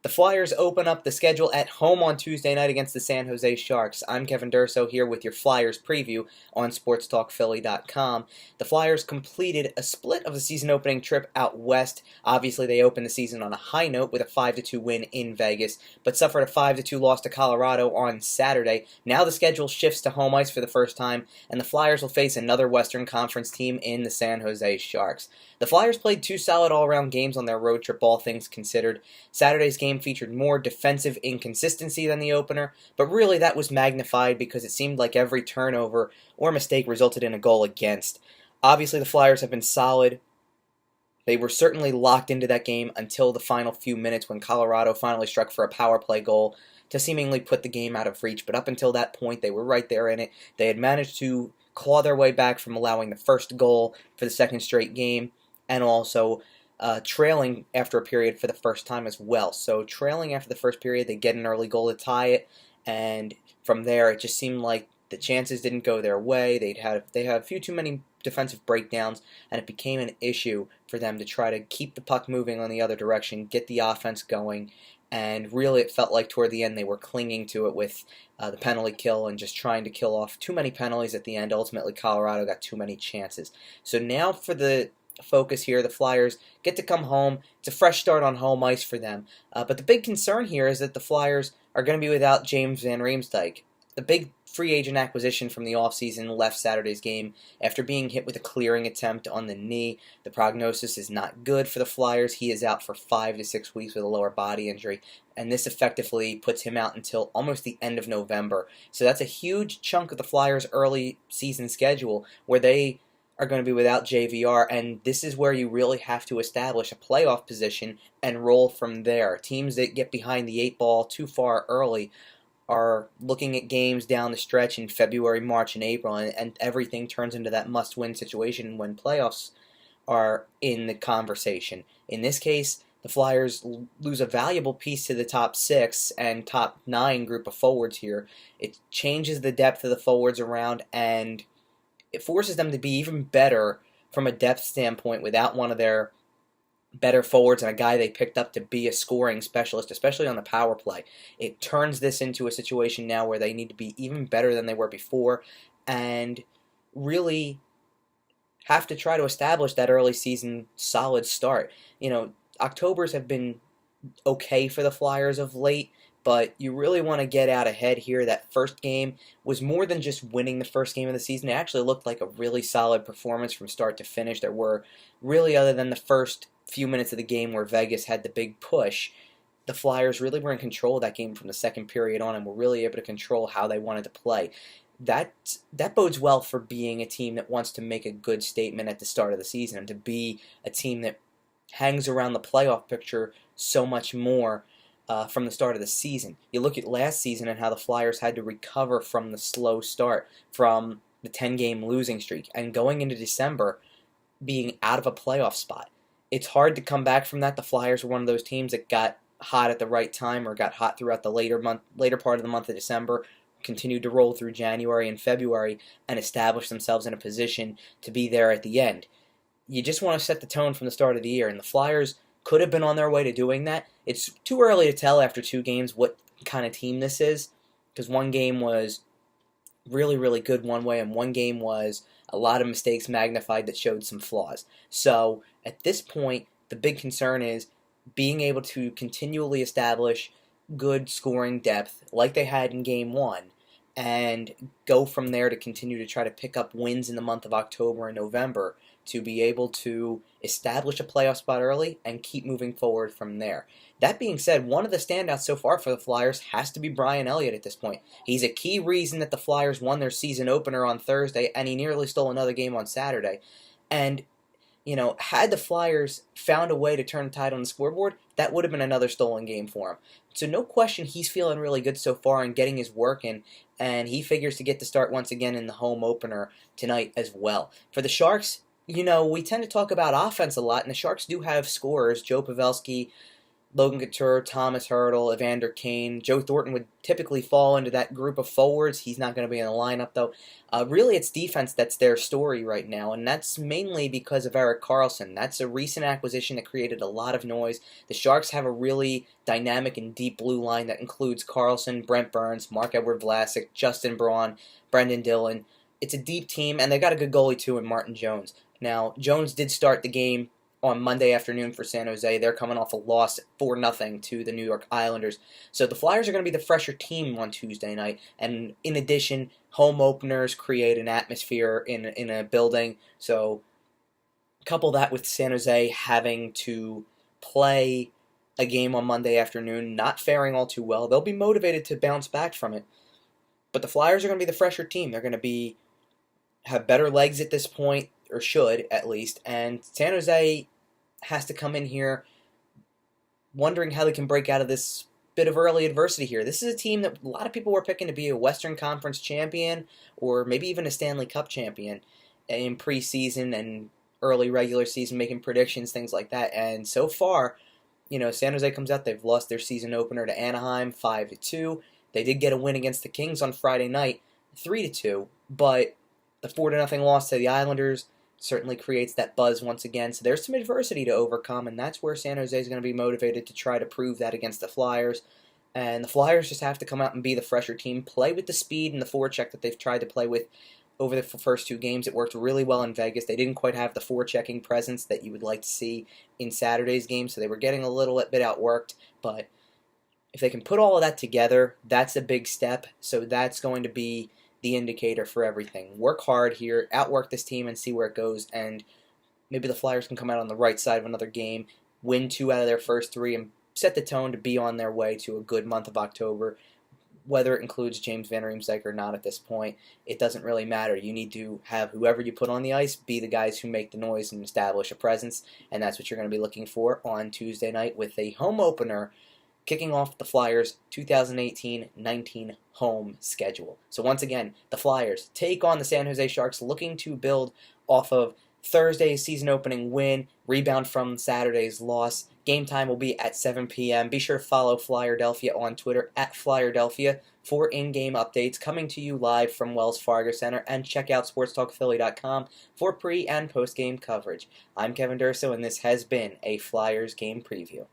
The Flyers open up the schedule at home on Tuesday night against the San Jose Sharks. I'm Kevin Durso here with your Flyers preview on SportsTalkPhilly.com. The Flyers completed a split of the season opening trip out west. Obviously, they opened the season on a high note with a 5-2 win in Vegas, but suffered a 5-2 loss to Colorado on Saturday. Now the schedule shifts to home ice for the first time, and the Flyers will face another Western Conference team in the San Jose Sharks. The Flyers played two solid all-around games on their road trip, all things considered. Saturday's game featured more defensive inconsistency than the opener, but really that was magnified because it seemed like every turnover or mistake resulted in a goal against. Obviously, the Flyers have been solid. They were certainly locked into that game until the final few minutes when Colorado finally struck for a power play goal to seemingly put the game out of reach, but up until that point, they were right there in it. They had managed to claw their way back from allowing the first goal for the second straight game, and also trailing after a period for the first time as well. So trailing after the first period, they get an early goal to tie it, and from there it just seemed like the chances didn't go their way. They had a few too many defensive breakdowns, and it became an issue for them to try to keep the puck moving on the other direction, get the offense going, and really it felt like toward the end they were clinging to it with the penalty kill and just trying to kill off too many penalties at the end. Ultimately, Colorado got too many chances. So now for the focus here, the Flyers get to come home. It's a fresh start on home ice for them. But the big concern here is that the Flyers are going to be without James Van Riemsdyk. The big free agent acquisition from the offseason left Saturday's game after being hit with a clearing attempt on the knee. The prognosis is not good for the Flyers. He is out for 5 to 6 weeks with a lower body injury, and this effectively puts him out until almost the end of November. So that's a huge chunk of the Flyers' early season schedule where they are going to be without JVR, and this is where you really have to establish a playoff position and roll from there. Teams that get behind the 8 ball too far early are looking at games down the stretch in February, March, and April, and everything turns into that must-win situation when playoffs are in the conversation. In this case, the Flyers lose a valuable piece to the top 6 and top 9 group of forwards here. It changes the depth of the forwards around, and it forces them to be even better from a depth standpoint without one of their better forwards and a guy they picked up to be a scoring specialist, especially on the power play. It turns this into a situation now where they need to be even better than they were before and really have to try to establish that early season solid start. You know, Octobers have been okay for the Flyers of late, but you really want to get out ahead here. That first game was more than just winning the first game of the season. It actually looked like a really solid performance from start to finish. There were really, other than the first few minutes of the game where Vegas had the big push, the Flyers really were in control of that game from the second period on and were really able to control how they wanted to play. That bodes well for being a team that wants to make a good statement at the start of the season and to be a team that hangs around the playoff picture so much more from the start of the season. You look at last season and how the Flyers had to recover from the slow start, from the 10-game losing streak, and going into December being out of a playoff spot. It's hard to come back from that. The Flyers were one of those teams that got hot at the right time or got hot throughout the later part of the month of December, continued to roll through January and February, and establish themselves in a position to be there at the end. You just want to set the tone from the start of the year, and the Flyers could have been on their way to doing that. It's too early to tell after 2 games what kind of team this is, because one game was really, really good one way, and one game was a lot of mistakes magnified that showed some flaws. So at this point, the big concern is being able to continually establish good scoring depth like they had in Game 1 and go from there to continue to try to pick up wins in the month of October and November to be able to establish a playoff spot early and keep moving forward from there. That being said, one of the standouts so far for the Flyers has to be Brian Elliott at this point. He's a key reason that the Flyers won their season opener on Thursday, and he nearly stole another game on Saturday. And, you know, had the Flyers found a way to turn the tide on the scoreboard, that would have been another stolen game for him. So no question he's feeling really good so far and getting his work in, and he figures to get the start once again in the home opener tonight as well. For the Sharks, you know, we tend to talk about offense a lot, and the Sharks do have scorers. Joe Pavelski Logan Couture, Thomas Hurdle, Evander Kane. Joe Thornton would typically fall into that group of forwards. He's not going to be in the lineup, though. Really, it's defense that's their story right now, and that's mainly because of Erik Karlsson. That's a recent acquisition that created a lot of noise. The Sharks have a really dynamic and deep blue line that includes Karlsson, Brent Burns, Mark-Edward Vlasic, Justin Braun, Brendan Dillon. It's a deep team, and they've got a good goalie, too, in Martin Jones. Now, Jones did start the game on Monday afternoon for San Jose. They're coming off a loss 4-0 to the New York Islanders. So the Flyers are going to be the fresher team on Tuesday night. And in addition, home openers create an atmosphere in a building. So couple that with San Jose having to play a game on Monday afternoon, not faring all too well. They'll be motivated to bounce back from it. But the Flyers are going to be the fresher team. They're going to have better legs at this point, or should at least. And San Jose has to come in here wondering how they can break out of this bit of early adversity here. This is a team that a lot of people were picking to be a Western Conference champion or maybe even a Stanley Cup champion in preseason and early regular season, making predictions, things like that. And so far, San Jose comes out, they've lost their season opener to Anaheim 5-2. They did get a win against the Kings on Friday night, 3-2, but the 4-0 loss to the Islanders certainly creates that buzz once again. So there's some adversity to overcome, and that's where San Jose is going to be motivated to try to prove that against the Flyers. And the Flyers just have to come out and be the fresher team, play with the speed and the forecheck that they've tried to play with over the first two games. It worked really well in Vegas. They didn't quite have the forechecking presence that you would like to see in Saturday's game, so they were getting a little bit outworked. But if they can put all of that together, that's a big step. So that's going to be the indicator for everything. Work hard here, outwork this team, and see where it goes. And maybe the Flyers can come out on the right side of another game, win 2 out of their first 3, and set the tone to be on their way to a good month of October. Whether it includes James Van Riemsdyk or not at this point, it doesn't really matter. You need to have whoever you put on the ice be the guys who make the noise and establish a presence, and that's what you're going to be looking for on Tuesday night with a home opener kicking off the Flyers' 2018-19 home schedule. So once again, the Flyers take on the San Jose Sharks, looking to build off of Thursday's season-opening win, rebound from Saturday's loss. Game time will be at 7 p.m. Be sure to follow Flyerdelphia on Twitter at Flyerdelphia for in-game updates coming to you live from Wells Fargo Center, and check out SportsTalkPhilly.com for pre- and post-game coverage. I'm Kevin Durso, and this has been a Flyers game preview.